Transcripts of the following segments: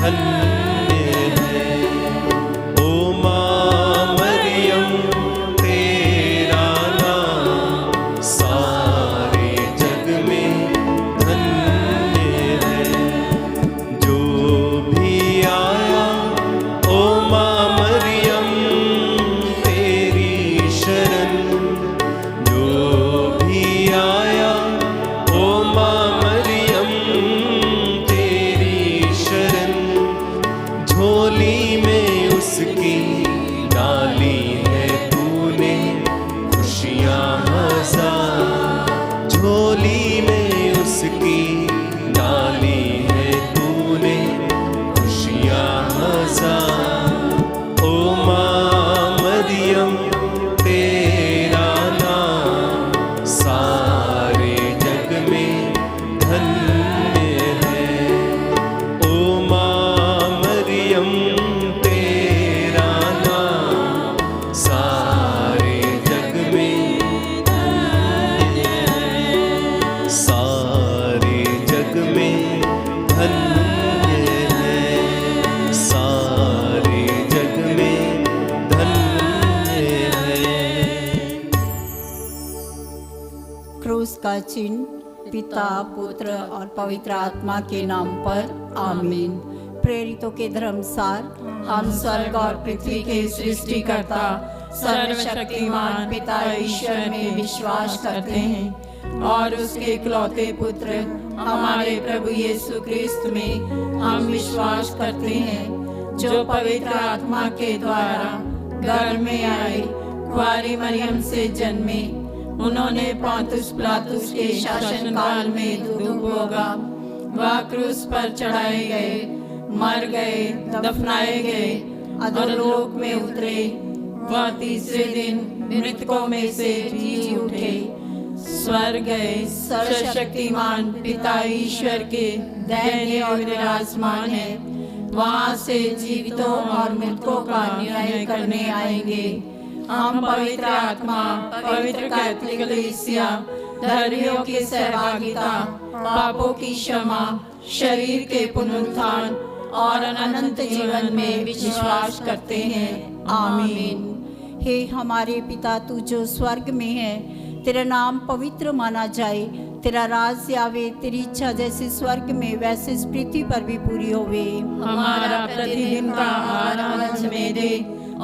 धन्य है। ओ माँ मरियम तेरा नाम सारे जग में धन्य है। जो भी आया ओ माँ मरियम तेरी शरण, जो भी आया ओ माँ मरियम तेरी शरण, झोली में उसकी डाली है तूने खुशियाँ हजार, झोली में उसकी डाली है तूने खुशियाँ हजार। ओ माँ मरियम तेरा नाम सारे जग में धन्य है। ओ माँ मरियम तेरा नाम सारे जग में धन्य है, सारे जग में धन्य है, सारे जग में धन्य है। क्रूस का चिन्ह पिता पुत्र और पवित्र आत्मा के नाम पर आमीन। प्रेरितों के धर्मसार हम स्वर्ग और पृथ्वी के सृष्टिकर्ता सर्वशक्तिमान पिता ईश्वर में विश्वास करते हैं और उसके इकलौते पुत्र हमारे प्रभु यीशु क्रिस्त में हम विश्वास करते हैं, जो पवित्र आत्मा के द्वारा गर्भ में आए, कुंवारी मरियम से जन्मे, उन्होंने पोंतुस पिलातुस के शासनकाल में दुख भोगा, वह क्रूस पर चढ़ाए गए, मर गए, दफनाए गए, अधोलोक में उतरे, वह तीसरे दिन मृतकों में से जी उठे, स्वर्ग गए, सर्वशक्तिमान पिता ईश्वर के दाहिने और विराजमान है, वहां से जीवितों और मृतकों का न्याय करने आएंगे। हम पवित्र आत्मा, पवित्र कैथोलिक कलीसिया, धर्मियों की सहभागिता, पापों की क्षमा, शरीर के पुनरुत्थान और अनंत जीवन में विश्वास करते हैं। आमीन। हे हमारे पिता, तू जो स्वर्ग में है, तेरा नाम पवित्र माना जाए, तेरा राज आवे, तेरी इच्छा जैसे स्वर्ग में वैसे इस पृथ्वी पर भी पूरी होवे। हमारा प्रतिदिन का आहार आज हमें दे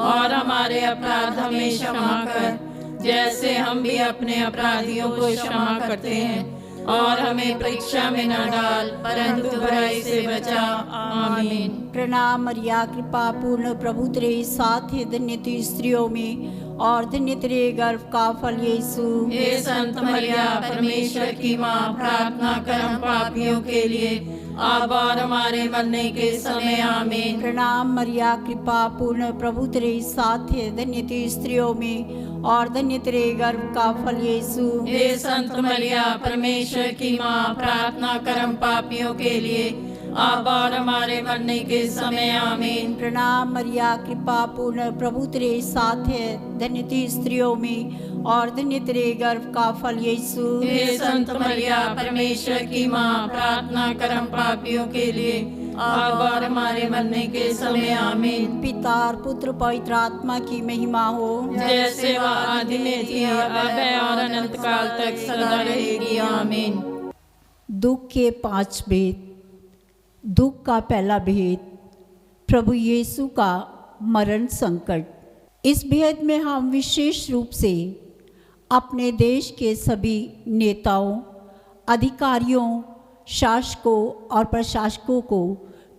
और हमारे अपराध हमें क्षमा कर, जैसे हम भी अपने अपराधियों को क्षमा करते हैं, और हमें परीक्षा में न डाल परंतु बुराई से बचा। आमीन। प्रणाम मरिया, कृपा पूर्ण प्रभु तेरे साथ है, धन्य तू स्त्रियों में और धन्य तेरे गर्भ का फल यीशु। हे संत मरिया, परमेश्वर की माँ, प्रार्थना कर हम पापियों के लिए अब और हमारे मरने के समय। आमीन। प्रणाम मरिया, कृपा पूर्ण प्रभु तेरे साथ है, धन्य तू स्त्रियों में और धन्य तेरे गर्भ का फल यीशु। हे संत मरिया, परमेश्वर की माँ, प्रार्थना कर हम पापियों के लिए अब और हमारे मरने के समय। आमीन। प्रणाम मरिया, कृपा पूर्ण प्रभु तेरे साथ है, धन्य तू स्त्रियों में और धन्य तेरे गर्भ का फल यीशु। हे संत मरिया, परमेश्वर की माँ, प्रार्थना कर हम पापियों के लिए अब और हमारे मरने के समय। आमीन। पिता और पुत्र पवित्र आत्मा की महिमा हो, जैसे वह आदि में थी, अब है और अनंत काल तक सदा रहेगी। आमीन। दुख के 5 भेद। दुख का पहला भेद, प्रभु यीशु का मरण संकट। इस भेद में हम विशेष रूप से अपने देश के सभी नेताओं, अधिकारियों, शासकों और प्रशासकों को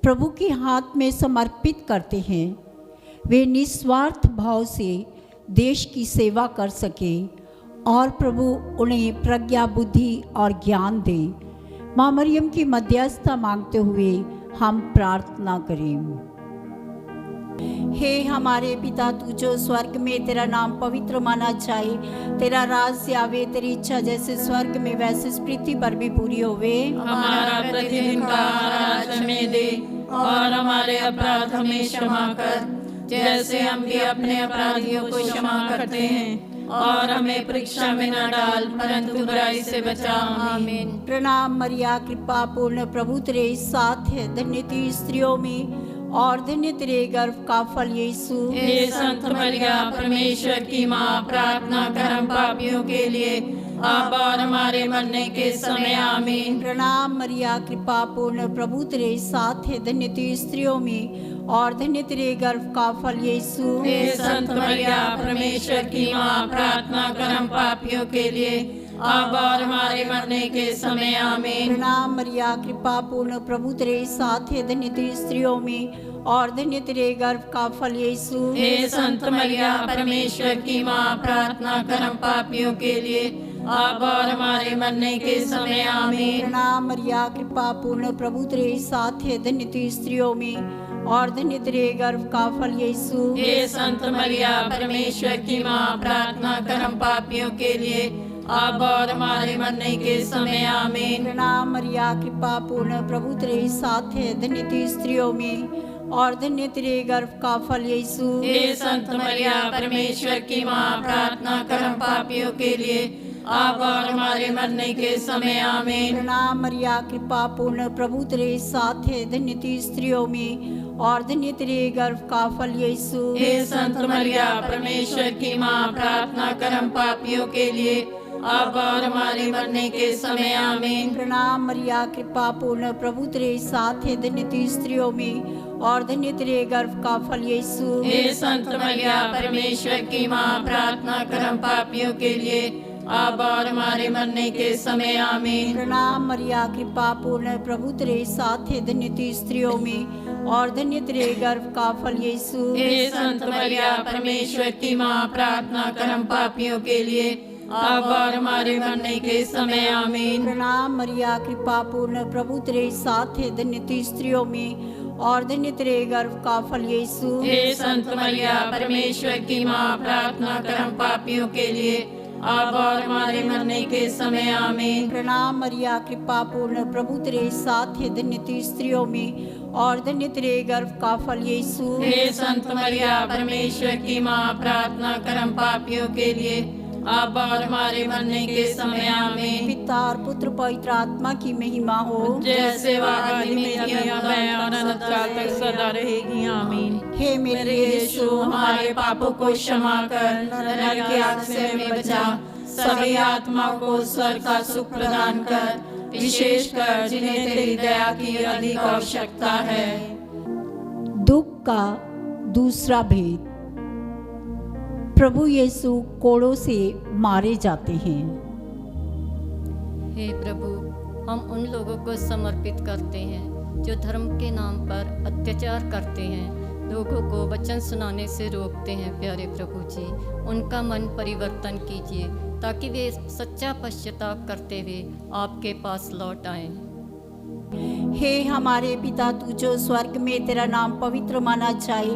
प्रभु के हाथ में समर्पित करते हैं। वे निस्वार्थ भाव से देश की सेवा कर सके और प्रभु उन्हें प्रज्ञा, बुद्धि और ज्ञान दे। माँ मरियम की मध्यस्थता मांगते हुए हम प्रार्थना करें। हे हमारे पिता, तू जो स्वर्ग में, तेरा नाम पवित्र माना जाए, तेरा राज्य आवे, तेरी इच्छा जैसे स्वर्ग में वैसे इस पृथ्वी पर भी पूरी होवे। हमारा प्रतिदिन का आहार आज हमें दे और हमारे अपराध हमें क्षमा कर, जैसे हम भी अपने अपराधियों को क्षमा करते हैं, और हमें परीक्षा में न डाल, परंतु बुराई से बचा। आमीन। प्रणाम मरिया, कृपा पूर्ण, प्रभु तेरे साथ है, धन्य तू स्त्रियों में और धन्य तेरे गर्भ का फल यीशु। हे संत मरिया, परमेश्वर की माँ, प्रार्थना कर हम पापियों के लिए, अब और हमारे मरने के समय। आमीन। प्रणाम मरिया, कृपा पूर्ण, प्रभु तेरे साथ है, धन्य तू स्त्रियों में और धन्य तेरे गर्भ का फल यीशु। हे संत मरिया, परमेश्वर की माँ, प्रार्थना कर हम पापियों के लिए, अब और हमारे मरने के समय। आमीन। प्रणाम मरिया, कृपा पूर्ण, प्रभु तेरे साथ है, धन्य तू स्त्रियों में और धन्य तेरे गर्भ का फल यीशु। हे संत मरिया, परमेश्वर की माँ, प्रार्थना कर हम पापियों के लिए, अब और हमारे मरने के समय। आमीन। प्रणाम मरिया, कृपा पूर्ण, प्रभु तेरे साथ है, धन्य तू स्त्रियों में और धन्य तेरे गर्भ का फल यीशु। हे संत मरिया, परमेश्वर की माँ, प्रार्थना कर हम पापियों के लिए, अब और हमारे मरने के समय। आमीन। प्रणाम मरिया, कृपा पूर्ण, प्रभु तेरे साथ है, धन्य तू स्त्रियों में और धन्य तेरे गर्भ का फल यीशु। हे संत मरिया, परमेश्वर की माँ, प्रार्थना कर हम पापियों के लिए, अब और हमारे मरने के समय। आमीन। प्रणाम मरिया, कृपा पूर्ण, प्रभु तेरे साथ है, धन्य तू स्त्रियों में और धन्य तेरे गर्भ का फल यीशु। हे संत मरिया, परमेश्वर की माँ, प्रार्थना कर हम पापियों के लिए, अब और हमारे मरने के समय। आमीन। प्रणाम मरिया, कृपा पूर्ण, प्रभु तेरे साथ है, धन्य तू स्त्रियों में और धन्य तेरे गर्भ का फल यीशु। हे संत मरिया, परमेश्वर की माँ, प्रार्थना कर हम पापियों के लिए, अब और हमारे मरने के समय। आमीन। प्रणाम मरिया, कृपा पूर्ण, प्रभु तेरे साथ है, धन्य तू स्त्रियों में और धन्य तेरे गर्भ का फल यीशु। हे संत मरिया, परमेश्वर की माँ, प्रार्थना कर हम पापियों के लिए, अब और हमारे मरने के समय। आमीन। प्रणाम मरिया, कृपा पूर्ण, प्रभु तेरे साथ है, धन्य तू स्त्रियों में और धन्य तेरे गर्भ का फल यीशु। हे संत मरिया, परमेश्वर की माँ, प्रार्थना कर हम पापियों के लिए, अब और हमारे मरने के समय। आमीन। प्रणाम मरिया, कृपा पूर्ण, प्रभु तेरे साथ है, धन्य तू स्त्रियों में और धन्य तेरे गर्भ का फल यीशु। हे संत मरिया, परमेश्वर की माँ, प्रार्थना कर हम पापियों के लिए, अब और हमारे मरने के समय। आमीन। पिता और पुत्र पवित्र आत्मा की महिमा हो, जैसे वह आदि में थी, अब है और अनंत काल तक सदा रहेगी। आमीन। हे मेरे यीशु, हमारे पापों को क्षमा कर, नरक की आग से हमें बचा, सभी आत्माओं को स्वर्ग का सुख प्रदान कर, विशेष कर जिन्हें तेरी दया की अधिक आवश्यकता है। दुख का दूसरा भेद। प्रभु यीशु कोड़ों से मारे जाते हैं। हे प्रभु, हम उन लोगों को समर्पित करते हैं जो धर्म के नाम पर अत्याचार करते हैं, लोगों को वचन सुनाने से रोकते हैं। प्यारे प्रभु जी, उनका मन परिवर्तन कीजिए ताकि वे सच्चा पश्चाताप करते हुए आपके पास लौट आएं। हे हमारे पिता, तू जो स्वर्ग में, तेरा नाम पवित्र माना जाए,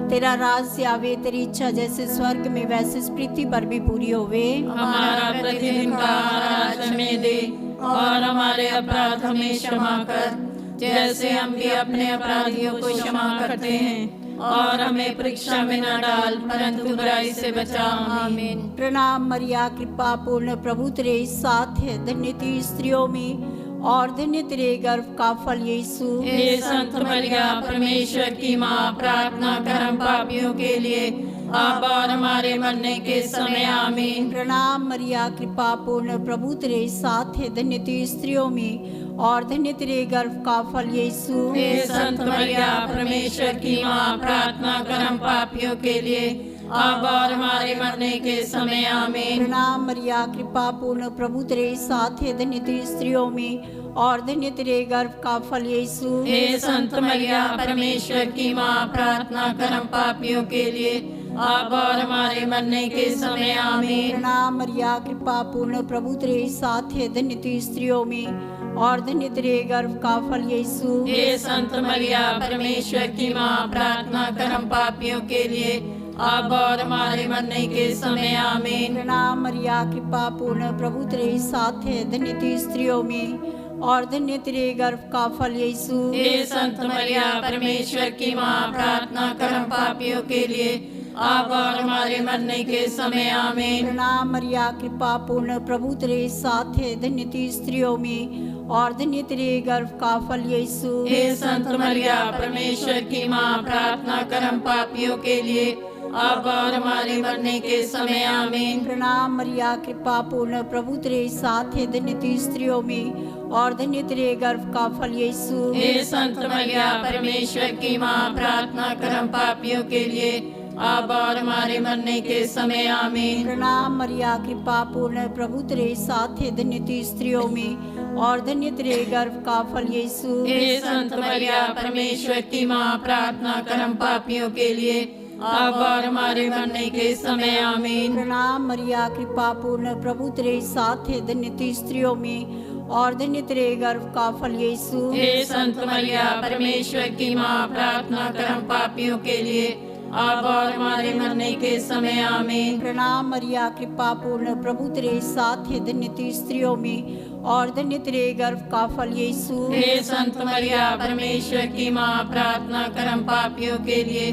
तेरा राज्य आवे, तेरी इच्छा जैसे स्वर्ग में वैसे इस पृथ्वी पर भी पूरी होवे। हमारा प्रतिदिन का आहार आज हमें दे, और हमारे अपराध हमें क्षमा कर, जैसे हम भी अपने अपराधियों को क्षमा करते हैं, और हमें परीक्षा में न डाल, परंतु बुराई से बचा। आमीन। प्रणाम मरिया, कृपा पूर्ण, प्रभु तेरे साथ है, धन्य तू स्त्रियों में और धन्य तेरे गर्भ का फल यीशु। हे संत मरिया, परमेश्वर की माँ, प्रार्थना कर हम पापियों के लिए, अब और हमारे मरने के समय। आमीन। प्रणाम मरिया, कृपा पूर्ण, प्रभु तेरे साथ है, धन्य तू स्त्रियों में और धन्य तेरे गर्भ का फल यीशु। हे संत मरिया, परमेश्वर की माँ, प्रार्थना कर हम पापियों के लिए, अब और हमारे मरने के समय। आमीन। प्रणाम मरिया, कृपा पूर्ण, प्रभु तेरे साथ है, धन्य तू स्त्रियों में और धन्य तेरे गर्भ का फल यीशु। हे संत मरिया, परमेश्वर की माँ, प्रार्थना कर हम पापियों के लिए, अब और हमारे मरने के समय। आमीन। प्रणाम मरिया, कृपा पूर्ण, प्रभु तेरे साथ है, धन्य तू स्त्रियों में और धन्य तेरे गर्भ का फल यीशु। हे संत मरिया, परमेश्वर की माँ, प्रार्थना कर हम पापियों के लिए, अब और हमारे मरने के समय। आमीन। प्रणाम मरिया, कृपा पूर्ण, प्रभु तेरे साथ है, धन्य तू स्त्रियों में और धन्य तेरे गर्भ का फल यीशु। हे संत मरिया, परमेश्वर की माँ, प्रार्थना कर हम पापियों के लिए, अब और हमारे मरने के समय आमीन। प्रणाम मरिया कृपा पूर्ण प्रभु तेरे साथ है, धन्य तू स्त्रियों में और धन्य तेरे गर्भ का फल यीशु। हे संत मरिया परमेश्वर की माँ, प्रार्थना कर हम पापियों के लिए, अब और हमारे मरने के समय आमीन। प्रणाम मरिया कृपा पूर्ण प्रभु तेरे साथ है, धन्य तू स्त्रियों में और धन्य तेरे गर्भ का फल यीशु। हे संत मरिया परमेश्वर की माँ, प्रार्थना कर हम पापियों के लिए, अब और हमारे मरने के समय आमीन। प्रणाम मरिया कृपा पूर्ण प्रभु तेरे साथ है, धन्य तू स्त्रियों में और धन्य तेरे गर्भ का फल यीशु। हे संत मरिया परमेश्वर की माँ, प्रार्थना कर हम पापियों के लिए, अब और हमारे मरने के समय आमीन। प्रणाम मरिया कृपा पूर्ण प्रभु तेरे साथ है, धन्य तू स्त्रियों में और धन्य तेरे गर्भ का फल यीशु। हे संत मरिया परमेश्वर की माँ, प्रार्थना कर हम पापियों के लिए, अब और हमारे मरने के समय आमीन। प्रणाम मरिया कृपा पूर्ण प्रभु तेरे साथ है, धन्य तू स्त्रियों में और धन्य तेरे गर्भ का फल यीशु। हे संत मरिया परमेश्वर की माँ, प्रार्थना कर हम पापियों के लिए,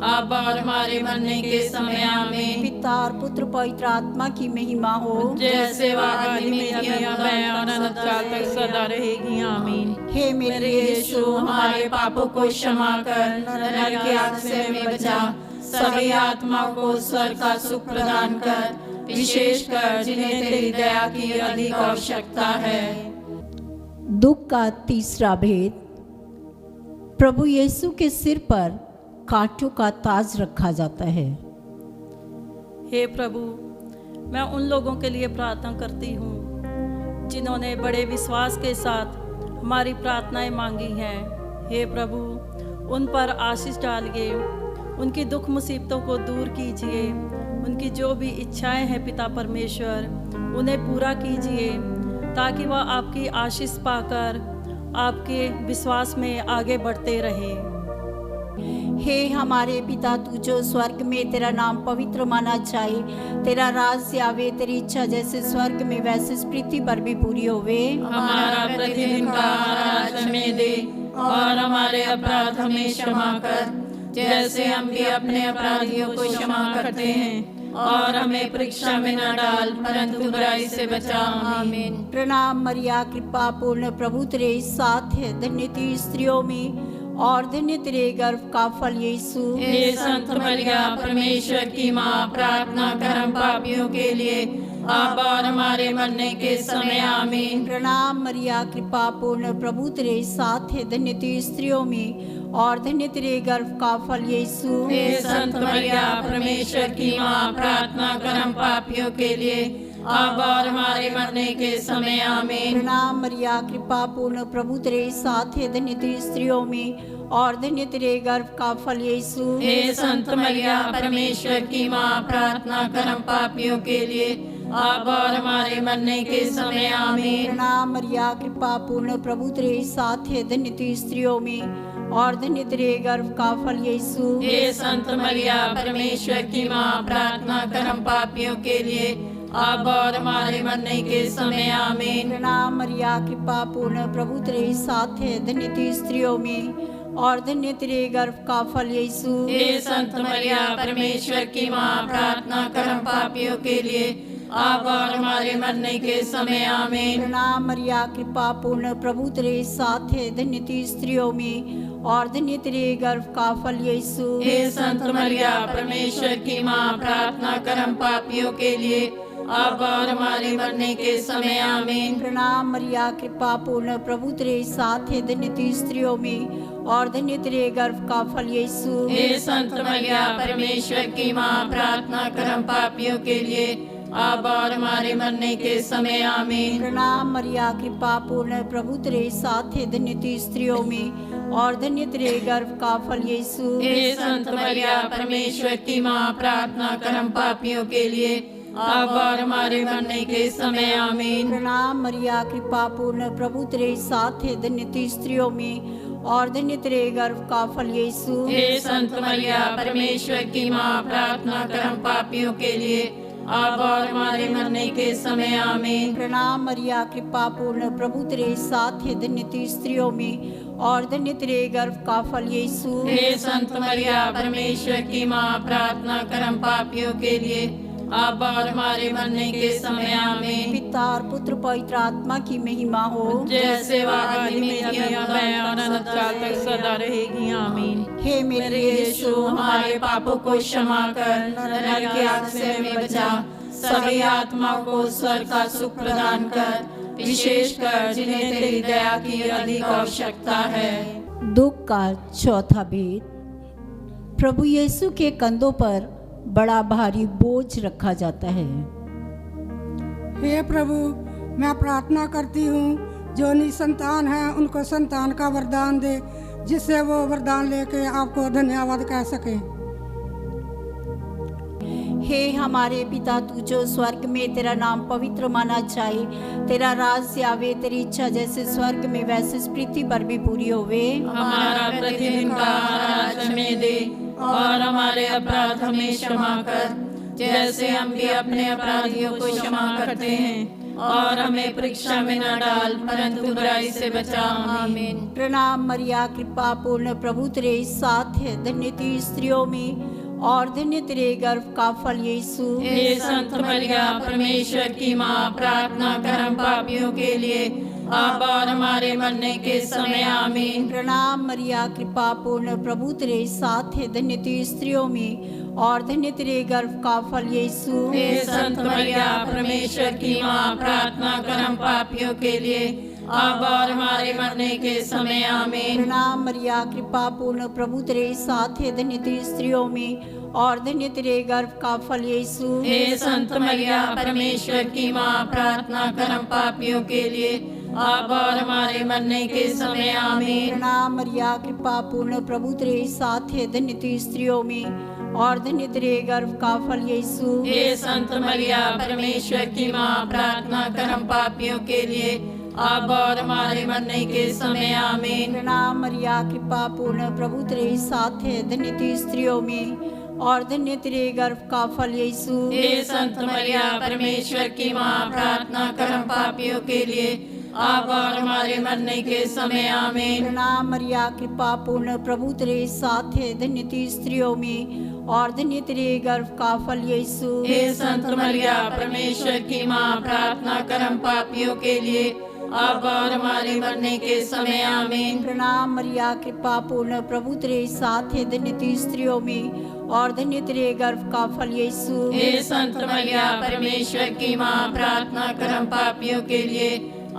अब और हमारे मरने के समय आमीन। पिता और पुत्र पवित्र आत्मा की महिमा हो, जैसे वह आदि में थी, अब है और अनंत काल तक सदा रहेगी आमीन। हे मेरे यीशु, हमारे पापों को क्षमा कर, नरक की आग से हमें बचा, सभी आत्माओं को स्वर्ग का सुख प्रदान कर, विशेष कर जिन्हें तेरी दया की अधिक आवश्यकता है। दुख का तीसरा भेद। प्रभु यीशु के सिर पर कांटों का ताज रखा जाता है। हे प्रभु, मैं उन लोगों के लिए प्रार्थना करती हूँ जिन्होंने बड़े विश्वास के साथ हमारी प्रार्थनाएं मांगी हैं। हे प्रभु, उन पर आशीष डालिए, उनकी दुख मुसीबतों को दूर कीजिए, उनकी जो भी इच्छाएं हैं पिता परमेश्वर, उन्हें पूरा कीजिए, ताकि वह आपकी आशीष पाकर आपके विश्वास में आगे बढ़ते रहें। हे हमारे पिता, तू जो स्वर्ग में, तेरा नाम पवित्र माना जाए, तेरा राज्य आवे, तेरी इच्छा जैसे स्वर्ग में वैसे इस पृथ्वी पर भी पूरी होवे। हमारा प्रतिदिन का आहार आज हमें दे, और हमारे अपराध हमें क्षमा कर, जैसे हम भी अपने अपराधियों को क्षमा करते हैं, और हमें परीक्षा में न डाल, परंतु बुराई से बचा। आमीन। प्रणाम मरिया कृपा पूर्ण प्रभु तेरे साथ है, धन्य तू स्त्रियों में और धन्य तेरे गर्भ का फल यीशु। हे संत मरिया परमेश्वर की माँ, प्रार्थना कर हम पापियों के लिए, अब और हमारे मरने के समय आमीन। प्रणाम मरिया कृपा पूर्ण प्रभु तेरे साथ है, धन्य तू स्त्रियों में और धन्य तेरे गर्भ का फल यीशु। हे संत मरिया परमेश्वर की माँ, प्रार्थना कर हम पापियों के लिए, अब और हमारे मरने के समय आमीन। प्रणाम मरिया कृपा पूर्ण प्रभु तेरे साथ है, धन्य तू स्त्रियों में और धन्य तेरे गर्भ का फल यीशु। हे संत मरिया परमेश्वर की माँ, प्रार्थना कर हम पापियों के लिए, अब और हमारे मरने के समय आमीन। प्रणाम मरिया कृपा पूर्ण प्रभु तेरे साथ है, धन्य तू स्त्रियों में और धन्य तेरे गर्भ का फल यीशु। हे संत मरिया परमेश्वर की माँ, प्रार्थना कर हम पापियों के लिए, अब और हमारे मरने के समय आमीन। प्रणाम मरिया कृपा पूर्ण प्रभु तेरे साथ है, धन्य तू स्त्रियों में और धन्य तेरे गर्भ का फल यीशु। हे संत मरिया परमेश्वर की माँ, प्रार्थना कर हम पापियों के लिए, अब और हमारे मरने के समय आमीन। प्रणाम मरिया कृपा पूर्ण प्रभु तेरे साथ है, धन्य तू स्त्रियों में और धन्य तेरे गर्भ का फल यीशु। हे संत मरिया परमेश्वर की माँ, प्रार्थना कर हम पापियों के लिए, अब और हमारे मरने के समय आमीन। प्रणाम मरिया कृपा पूर्ण प्रभु तेरे साथ है, धन्य तू स्त्रियों में और धन्य तेरे गर्भ का फल यीशु। हे संत मरिया परमेश्वर की माँ, प्रार्थना कर हम पापियों के लिए, अब और हमारे मरने के समय आमीन। प्रणाम मरिया कृपा पूर्ण प्रभु तेरे साथ है, धन्य तू स्त्रियों में और धन्य तेरे गर्भ का फल यीशु। हे संत मरिया परमेश्वर की माँ, प्रार्थना कर हम पापियों के लिए, अब और हमारे मरने के समय आमीन। प्रणाम मरिया कृपा पूर्ण प्रभु तेरे साथ है, धन्य तू स्त्रियों में और धन्य तेरे गर्भ का फल यीशु। हे संत मरिया परमेश्वर की माँ, प्रार्थना कर हम पापियों के लिए, अब और हमारे मरने के समय आमीन। प्रणाम मरिया, कृपा पूर्ण, प्रभु तेरे साथ है, धन्य तू स्त्रियों में और धन्य तेरे गर्भ का फल यीशु। हे संत मरिया, परमेश्वर की माँ, प्रार्थना कर हम पापियों के लिए, अब और हमारे मरने के समय आमीन। पिता और पुत्र पवित्र आत्मा की महिमा हो, जैसे वह आदि में थी, अब है और अनंत काल तक सदा रहेगी आमीन। हे मेरे यीशु, हमारे पापों को क्षमा कर, नरक की आग से हमें बचा, सभी आत्माओं को स्वर्ग का सुख प्रदान कर, विशेष कर जिन्हें तेरी दया की अधिक आवश्यकता है। दुख का चौथा भेद। प्रभु यीशु के कंधों पर बड़ा भारी बोझ रखा जाता है। हे प्रभु, मैं प्रार्थना करती हूँ जो निसंतान हैं उनको संतान का वरदान दे, जिससे वो वरदान लेके आपको धन्यवाद कह सकें। हे हमारे पिता, तू जो स्वर्ग में, तेरा नाम पवित्र माना जाए, तेरा राज आवे, तेरी इच्छा जैसे स्वर्ग में वैसे इस पृथ्वी पर भी पूरी होवे। हमारा प्रतिदिन का आहार आज हमें दे, और हमारे अपराध हमें क्षमा कर, जैसे हम भी अपने अपराधियों को क्षमा करते हैं, और हमें परीक्षा में न डाल, परंतु बुराई से बचा। आमीन। प्रणाम मरिया, कृपा पूर्ण, प्रभु तेरे साथ है, धन्य तू स्त्रियों में और धन्य तेरे गर्भ का फल यीशु। हे संत मरिया, परमेश्वर की माँ, प्रार्थना कर हम पापियों के लिए, अब और हमारे मरने के समय आमीन। प्रणाम मरिया, कृपा पूर्ण, प्रभु तेरे साथ है, धन्य तू स्त्रियों में और धन्य तेरे गर्भ का फल यीशु। हे संत मरिया, परमेश्वर की माँ, प्रार्थना कर हम पापियों के लिए, अब और हमारे मरने के समय आमीन। प्रणाम मरिया, कृपा पूर्ण, प्रभु तेरे साथ है, धन्य तू स्त्रियों में और धन्य तेरे गर्भ का फल यीशु। हे संत मरिया, परमेश्वर की माँ, प्रार्थना कर हम पापियों के लिए, अब और हमारे मरने के समय आमीन। प्रणाम मरिया, कृपा पूर्ण, प्रभु तेरे साथ है, धन्य तू स्त्रियों में और धन्य तेरे गर्भ का फल यीशु। हे संत मरिया, परमेश्वर की माँ, प्रार्थना कर हम पापियों के लिए, अब और हमारे मरने के समय आमीन। प्रणाम मरिया, कृपा पूर्ण, प्रभु तेरे साथ है, धन्य तू स्त्रियों में और धन्य तेरे गर्भ का फल यीशु। हे संत मरिया, परमेश्वर की माँ, प्रार्थना कर हम पापियों के लिए, अब और हमारे मरने के समय आमीन। प्रणाम मरिया, कृपा पूर्ण, प्रभु तेरे साथ है, धन्य तू स्त्रियों में और धन्य तेरे गर्भ का फल यीशु। हे संत मरिया, परमेश्वर की माँ, प्रार्थना कर हम पापियों के लिए, अब और हमारे मरने के समय आमीन। प्रणाम मरिया, कृपा पूर्ण, प्रभु तेरे साथ है, धन्य तू स्त्रियों में और धन्य तेरे गर्भ का फल यीशु। हे संत मरिया, परमेश्वर की माँ, प्रार्थना कर हम पापियों के लिए,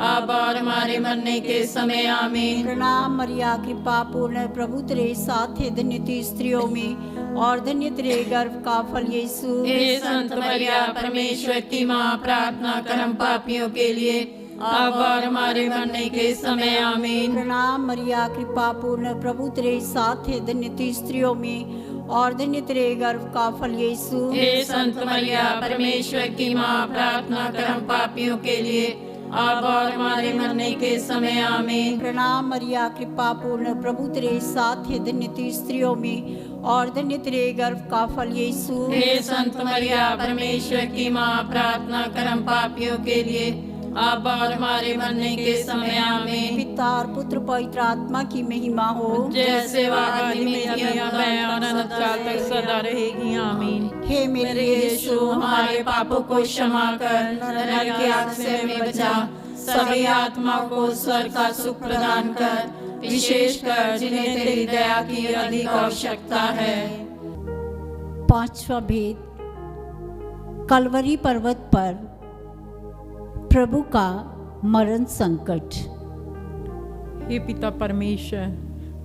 अब और हमारे मरने के समय आमीन। प्रणाम मरिया, कृपा पूर्ण, प्रभु तेरे साथ है, धन्य तू स्त्रियों में और धन्य तेरे गर्भ का फल यीशु। हे संत मरिया, परमेश्वर की माँ, प्रार्थना कर हम पापियों के लिए, अब और हमारे मरने के समय आमीन। प्रणाम मरिया, कृपा पूर्ण, प्रभु तेरे साथ है, धन्य तू स्त्रियों में और धन्य तेरे गर्भ का फल यीशु। हे संत मरिया, परमेश्वर की माँ, प्रार्थना कर हम पापियों के लिए, अब और हमारे मरने के समय आमीन। प्रणाम मरिया, कृपा पूर्ण, प्रभु तेरे साथ है, धन्य तू स्त्रियों में और धन्य तेरे गर्भ का फल यीशु। हे संत मरिया, परमेश्वर की माँ, प्रार्थना कर हम पापियों के लिए, अब और हमारे मरने के समय आमीन। पिता और पुत्र पवित्र आत्मा की महिमा हो, जैसे वह आदि में थी, अब है और अनंत काल तक सदा रहेगी आमीन। हे मेरे यीशु, हमारे पापों को क्षमा कर, नरक की आग से हमें बचा, सभी आत्माओं को स्वर्ग का सुख प्रदान कर, विशेष कर जिन्हें तेरी दया की अधिक आवश्यकता है। पांचवा भेद। कलवरी पर्वत पर प्रभु का मरण संकट। हे पिता परमेश्वर,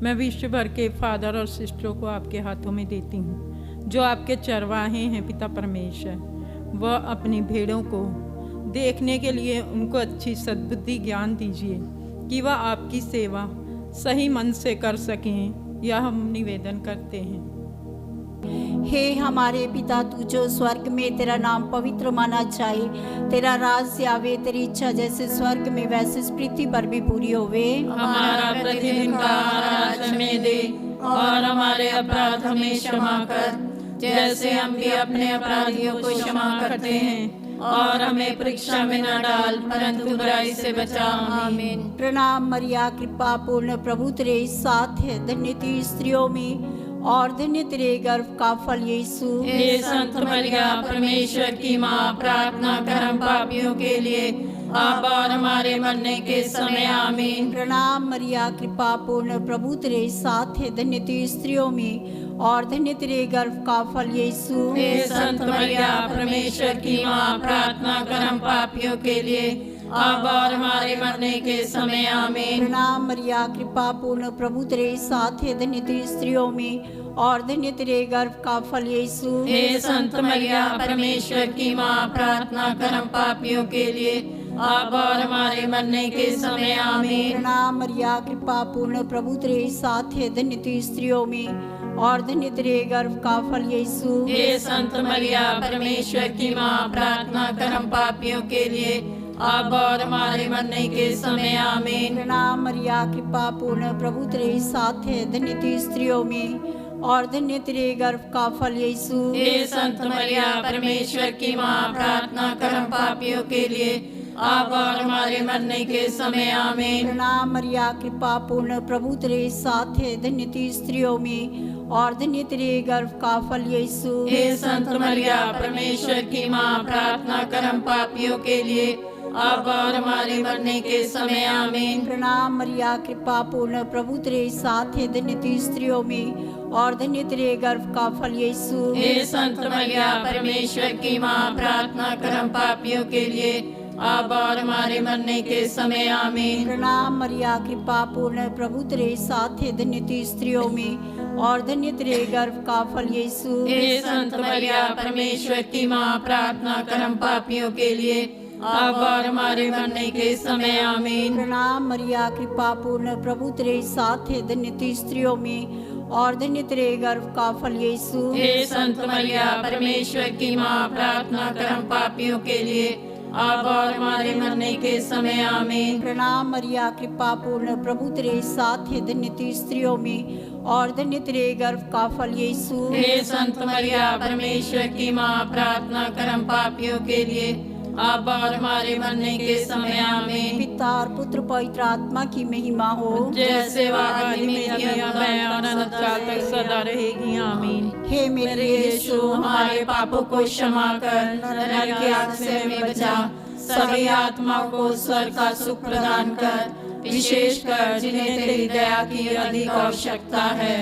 मैं विश्व भर के फादर और सिस्टरों को आपके हाथों में देती हूँ, जो आपके चरवाहे हैं। पिता परमेश्वर, वह अपनी भेड़ों को देखने के लिए उनको अच्छी सद्बुद्धि ज्ञान दीजिए कि वह आपकी सेवा सही मन से कर सकें। यह हम निवेदन करते हैं। हे हमारे पिता, तू जो स्वर्ग में, तेरा नाम पवित्र माना जाए, तेरा राज आवे, तेरी इच्छा जैसे स्वर्ग में वैसे इस पृथ्वी पर भी पूरी होवे। हमारा प्रतिदिन का आहार आज हमें दे, और हमारे अपराध हमें क्षमा कर, जैसे हम भी अपने अपराधियों को क्षमा करते हैं, और हमें परीक्षा में न डाल परंतु बुराई से बचा। आमीन। प्रणाम मरिया, कृपा पूर्ण, प्रभु तेरे साथ है, धन्य तू स्त्रियों में और धन्य तेरे गर्भ का फल यीशु। हे संत मरिया, परमेश्वर की माँ, प्रार्थना कर हम पापियों के लिए, अब और हमारे मरने के समय। आमीन। प्रणाम मरिया, कृपा पूर्ण, प्रभु तेरे साथ है, धन्य तू स्त्रियों में और धन्य तेरे गर्भ का फल यीशु। हे संत मरिया, परमेश्वर की माँ, प्रार्थना कर हम पापियों के लिए, अब और हमारे मरने के समय। आमीन। प्रणाम मरिया, कृपा पूर्ण, प्रभु तेरे साथ है, धन्य तू स्त्रियों में और धन्य तेरे गर्भ का फल यीशु। हे संत मरिया, परमेश्वर की माँ, प्रार्थना कर हम पापियों के लिए, अब और हमारे मरने के समय। आमीन। प्रणाम मरिया, कृपा पूर्ण, प्रभु तेरे साथ है, धन्य तू स्त्रियों में और धन्य तेरे गर्भ का फल यीशु। हे संत मरिया, परमेश्वर की माँ, प्रार्थना कर हम पापियों के लिए, अब और हमारे मरने के समय। आमीन। प्रणाम मरिया, कृपा पूर्ण, प्रभु तेरे साथ है, धन्य तू स्त्रियों में और धन्य तेरे गर्भ का फल यीशु। हे संत मरिया, परमेश्वर की माँ, प्रार्थना कर हम पापियों के लिए, अब और हमारे मरने के समय। आमीन। प्रणाम मरिया, कृपा पूर्ण, प्रभु तेरे साथ है, धन्य तू स्त्रियों में और धन्य तेरे गर्भ का फल यीशु। हे संत मरिया, परमेश्वर की माँ, प्रार्थना कर हम पापियों के लिए, अब और हमारे मरने के समय। आमीन। प्रणाम मरिया, कृपा पूर्ण, प्रभु तेरे साथ है, धन्य तू स्त्रियों में और धन्य तेरे गर्भ का फल यीशु। हे संत मरिया, परमेश्वर की माँ, प्रार्थना कर हम पापियों के लिए, अब और हमारे मरने के समय। आमीन। प्रणाम मरिया, कृपा पूर्ण, प्रभु तेरे साथ है, धन्य तू स्त्रियों में और धन्य तेरे गर्भ का फल यीशु। हे संत मरिया, परमेश्वर की माँ, प्रार्थना कर हम पापियों के लिए, अब और हमारे मरने के समय। आमीन। प्रणाम मरिया, कृपा पूर्ण, प्रभु तेरे साथ है, धन्य तू स्त्रियों में और धन्य तेरे गर्भ का फल यीशु। हे संत मरिया, परमेश्वर की माँ, प्रार्थना कर हम पापियों के लिए, अब और हमारे मरने के समय। आमीन। प्रणाम मरिया, कृपा पूर्ण, प्रभु तेरे साथ है, धन्य तू स्त्रियों में और धन्य तेरे गर्भ का फल यीशु। हे संत मरिया, परमेश्वर की माँ, प्रार्थना कर हम पापियों के लिए, अब और हमारे मरने के समय। आमीन। पिता और पुत्र पवित्र आत्मा की महिमा हो, जैसे वह आदि में थी, अब है और अनंत काल तक सदा रहेगी। आमीन। हे मेरे यीशु, हमारे पापों को क्षमा कर, नरक की आग से हमें बचा, सभी आत्माओं को स्वर्ग का सुख प्रदान कर, विशेष कर जिन्हें तेरी दया की अधिक आवश्यकता है।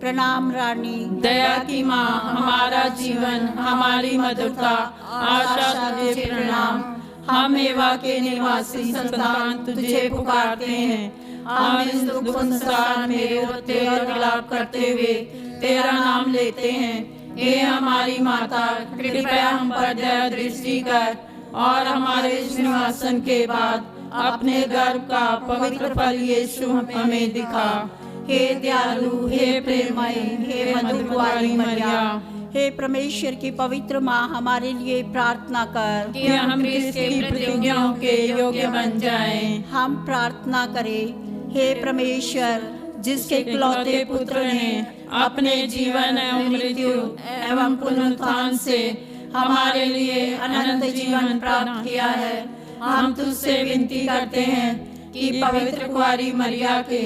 प्रणाम रानी, दया की माँ, हमारा जीवन, हमारी मधुरता, आशा तुझे प्रणाम। हम एवा के निवासी संतान तुझे पुकारते हैं। हम इस दुख संसार में रोते और विलाप करते हुए तेरा नाम लेते हैं। हे हमारी माता, कृपया हम पर दया दृष्टि कर और हमारे सिंहासन के बाद अपने गर्भ का पवित्र फल यीशु हमें दिखा। हे दयालु, हे प्रेममय, हे मधुकुमारी मरिया, हे परमेश्वर की पवित्र माँ, हमारे लिए प्रार्थना कर कि हम क्रिस्त की प्रतिज्ञाओं के योग्य बन जाएं। हम प्रार्थना करें। हे परमेश्वर, जिसके इकलौते पुत्र ने अपने जीवन एवं मृत्यु एवं पुनरुत्थान से हमारे लिए अनंत जीवन प्राप्त किया है, हम तुझसे विनती करते हैं कि पवित्र कुंवारी मरिया के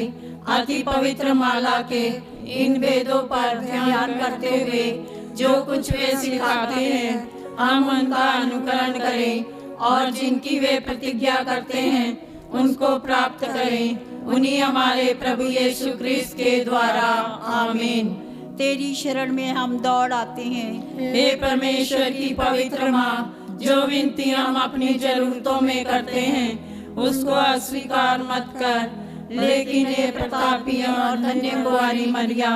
अति पवित्र माला के इन वेदों पर ध्यान करते हुए जो कुछ वे सिखाते हैं, हम उनका अनुकरण करें और जिनकी वे प्रतिज्ञा करते हैं उनको प्राप्त करें। उन्हीं हमारे प्रभु यीशु क्रिस्त के द्वारा। आमीन। तेरी शरण में हम दौड़ आते हैं। हे परमेश्वर की पवित्र माँ, जो विनती हम अपनी जरूरतों में करते हैं उसको अस्वीकार मत कर, लेकिन हे प्रतापी और धन्य कुंवारी मरिया,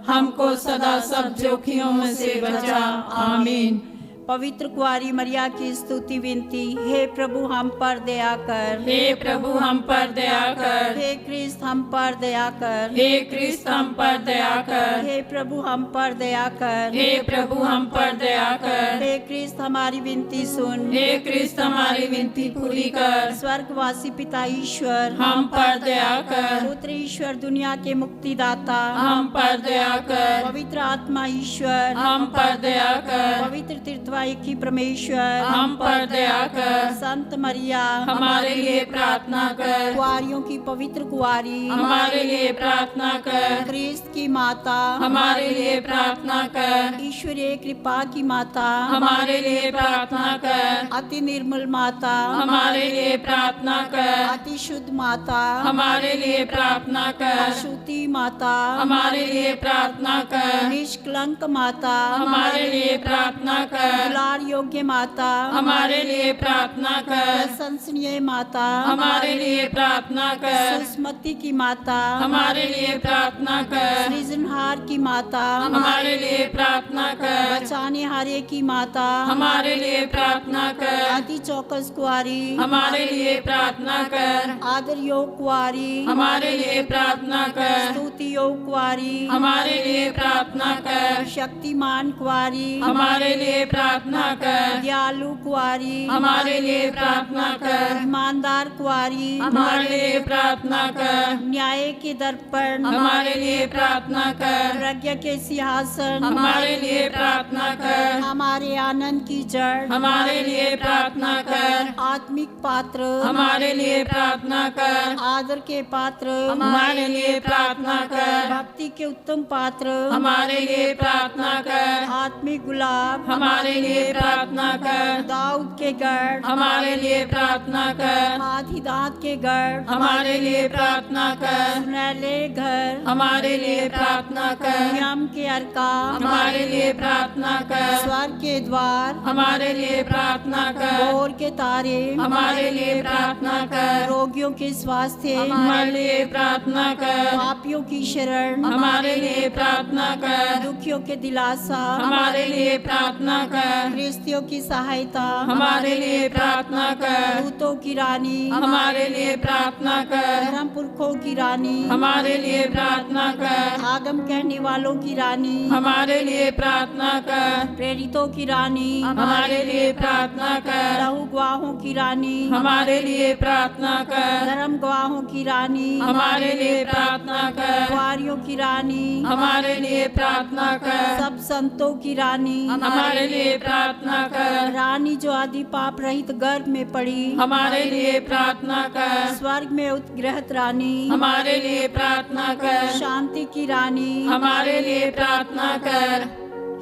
हमको सदा सब जोखिमों में से बचा। आमीन। पवित्र कुआरी मरिया की स्तुति विनती। हे प्रभु हम पर दया कर। हे प्रभु हम पर दया कर। हे क्रिस्त हम पर दया कर। हे क्रिस्त हम पर दया कर। हे प्रभु हम पर दया कर। हे प्रभु हम पर दया कर। हे क्रिस्त हमारी विनती सुन। हे क्रिस्त हमारी विनती पूरी कर। स्वर्गवासी पिता ईश्वर हम पर दया कर। पुत्र ईश्वर दुनिया के मुक्तिदाता हम पर दया कर। पवित्र आत्मा ईश्वर हम पर दया कर। पवित्र तीर्थवाही की परमेश्वर हम पर दया कर। संत मरिया हमारे लिए प्रार्थना कर। कुआरियों की पवित्र कुआरी हमारे लिए प्रार्थना कर। क्रिस्त की माता हमारे लिए प्रार्थना कर। ईश्वरीय कृपा की माता हमारे लिए प्रार्थना कर। अति निर्मल माता हमारे लिए प्रार्थना कर। अति शुद्ध माता हमारे लिए प्रार्थना कर। अशुद्धि माता हमारे लिए प्रार्थना कर। निष्कलंक माता हमारे लिए प्रार्थना कर। दुलार योग्य माता हमारे लिए प्रार्थना कर। प्रशंसनीय माता हमारे लिए प्रार्थना कर। सुस्मति की माता हमारे लिए प्रार्थना कर। सृजनहार की माता हमारे लिए प्रार्थना कर। बचाने हारे की माता हमारे लिए प्रार्थना कर। अति चौकस कुआरी हमारे लिए प्रार्थना कर। आदर योग कुआरी हमारे लिए प्रार्थना कर। स्तुति योग कुआरी हमारे लिए प्रार्थना कर। शक्तिमान कुआरी हमारे लिए प्रार्थना कर। दयालु कुआरी हमारे लिए प्रार्थना कर। ईमानदार कुआरी हमारे लिए प्रार्थना कर। न्याय के दर्पण हमारे लिए प्रार्थना कर। प्रज्ञा के सिंहासन हमारे लिए प्रार्थना कर। हमारे आनंद की जड़ हमारे लिए प्रार्थना कर। आत्मिक पात्र हमारे लिए प्रार्थना कर। आदर के पात्र हमारे लिए प्रार्थना कर। भक्ति के उत्तम पात्र हमारे लिए प्रार्थना कर। आत्मिक गुलाब हमारे लिए प्रार्थना कर। दाऊद के गढ़ हमारे लिए प्रार्थना कर। हाथी दांत के गढ़ हमारे लिए प्रार्थना कर। सुनहले घर हमारे लिए प्रार्थना कर। यम के अर्का हमारे लिए प्रार्थना कर। स्वर्ग के द्वार हमारे लिए प्रार्थना कर। भोर के तारे हमारे लिए प्रार्थना कर। रोगियों के स्वास्थ्य हमारे लिए प्रार्थना कर। पापियों की शरण हमारे लिए प्रार्थना कर। दुखियों के दिलासा हमारे लिए प्रार्थना कर। गृहस्थियों की सहायता हमारे लिए प्रार्थना कर। दूतों की रानी हमारे लिए प्रार्थना कर। धर्म पुरखों की रानी हमारे लिए प्रार्थना कर। आगम कहने वालों की रानी हमारे लिए प्रार्थना कर। प्रेरितों की रानी हमारे लिए प्रार्थना कर। लहू गवाहों की रानी हमारे लिए प्रार्थना कर। धर्म गवाहों की रानी हमारे लिए प्रार्थना कर। कुआरियों की रानी हमारे लिए प्रार्थना कर। सब संतों की रानी हमारे लिए प्रार्थना कर। रानी जो आदि पाप रहित गर्भ में पड़ी हमारे लिए प्रार्थना कर। स्वर्ग में उत्ग्रहित रानी हमारे लिए प्रार्थना कर। शांति की रानी हमारे लिए प्रार्थना कर।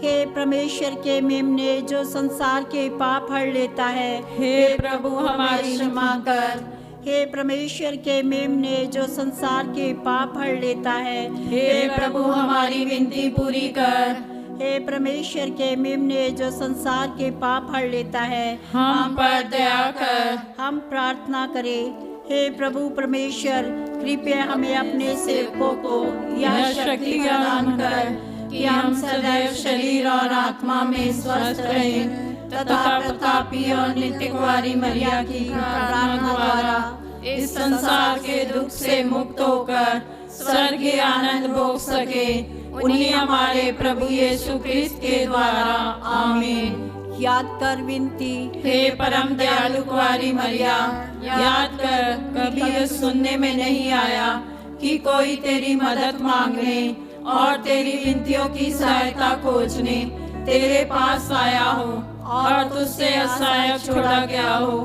हे परमेश्वर के मेमने जो संसार के पाप हर लेता है, हे प्रभु हमारी क्षमा कर। हे परमेश्वर के मेमने जो संसार के पाप हर लेता है, हे प्रभु हमारी विनती पूरी कर। हे परमेश्वर के मेमने जो संसार के पाप हर लेता है, हम पर दया कर। हम प्रार्थना करें। हे प्रभु परमेश्वर कृपया हमें अपने सेवकों को यह शक्ति प्रदान कर कि हम सदैव शरीर और आत्मा में स्वस्थ रहें तथा प्रतापी और नित्य कुंवारी मरिया की प्रार्थना द्वारा इस संसार के दुख से मुक्त होकर स्वर्गीय आनंद भोग सके। उन्हीं हमारे प्रभु यीशु क्रिस्त के द्वारा आमीन। याद कर विनती। हे परम दयालु कुंवारी मरिया, याद कर कभी यह सुनने में नहीं आया कि कोई तेरी मदद मांगने और तेरी विनतियों की सहायता खोजने तेरे पास आया हो और तुझसे असहाय छोड़ा गया हो।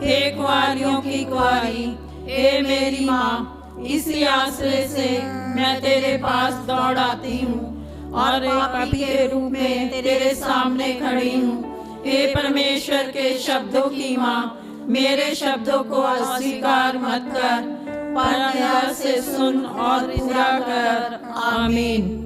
हे कुंवारियों की कुंवारी, हे मेरी माँ, इसी आश्रय से मैं तेरे पास दौड़ आती हूँ और एक पापी के रूप में तेरे सामने खड़ी हूँ। हे परमेश्वर के शब्दों की माँ, मेरे शब्दों को अस्वीकार मत कर, पर दया से सुन और पूरा कर। आमीन।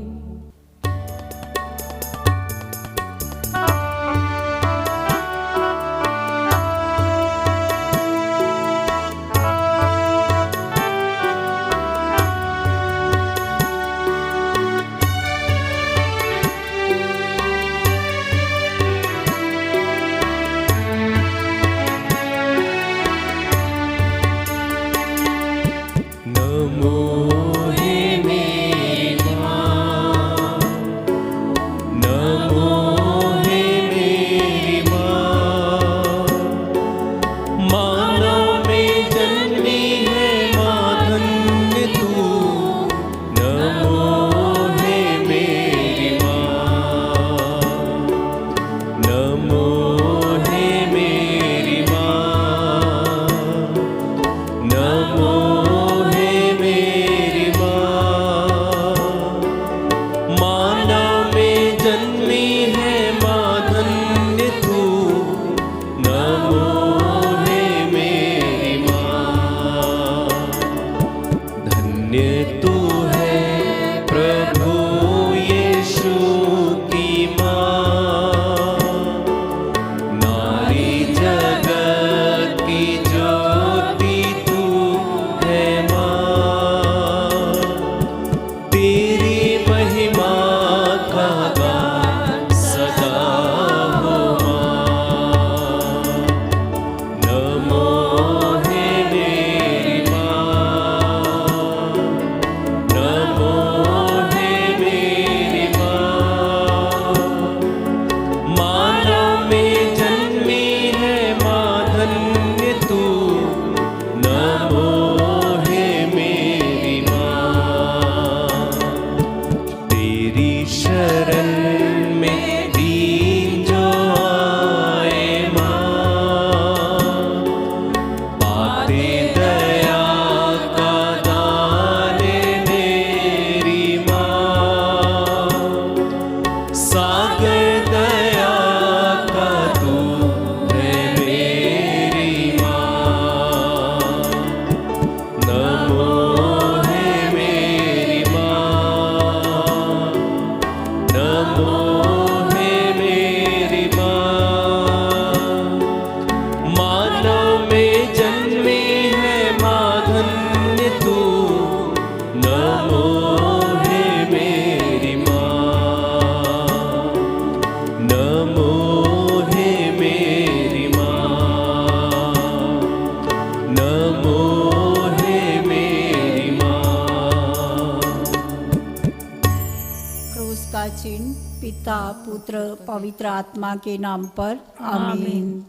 तेरी शरण में दीन जो आए माँ, पाते दया का दान मेरी माँ। सागर दया का तू है मेरी माँ। नमो है मेरी माँ, नमो है मेरी माँ। मानव में जन्मी है माँ धन्य तू। नमो है मेरी माँ, नमो है मेरी माँ, नमो है मेरी माँ। क्रूस का चिन्ह पिता पुत्र पवित्र आत्मा के नाम पर आमीन।